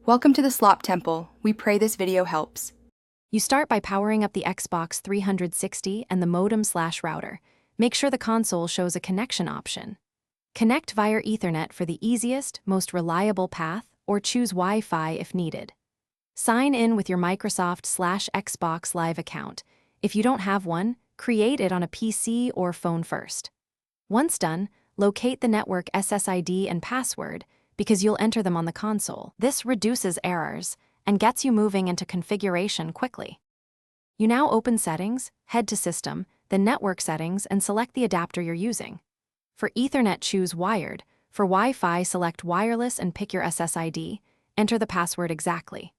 Welcome to the Slop Temple. We pray this video helps. You start by powering up the Xbox 360 and the modem/router. Make sure the console shows a connection option. Connect via Ethernet for the easiest, most reliable path, or choose Wi-Fi if needed. Sign in with your Microsoft/Xbox Live account. If you don't have one, create it on a PC or phone first. Once done, locate the network SSID and password, because you'll enter them on the console. This reduces errors and gets you moving into configuration quickly. You now open Settings, head to System, then Network Settings, and select the adapter you're using. For Ethernet, choose Wired. For Wi-Fi, select Wireless and pick your SSID. Enter the password exactly.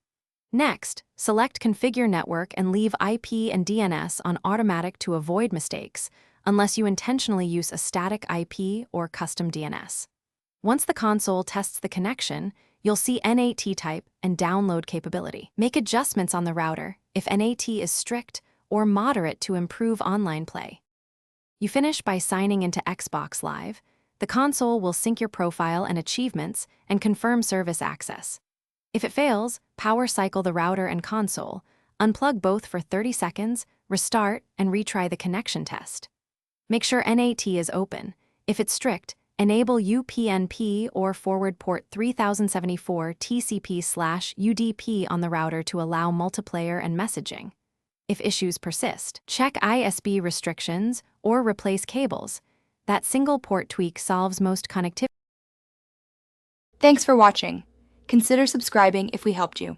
Next, select Configure Network and leave IP and DNS on automatic to avoid mistakes, unless you intentionally use a static IP or custom DNS. Once the console tests the connection, you'll see NAT type and download capability. Make adjustments on the router if NAT is strict or moderate to improve online play. You finish by signing into Xbox Live. The console will sync your profile and achievements and confirm service access. If it fails, power cycle the router and console, unplug both for 30 seconds, restart, and retry the connection test. Make sure NAT is open. If it's strict, enable UPnP or forward port 3074 TCP/UDP on the router to allow multiplayer and messaging. If issues persist, check ISP restrictions or replace cables. That single port tweak solves most connectivity. Thanks for watching. Consider subscribing if we helped you.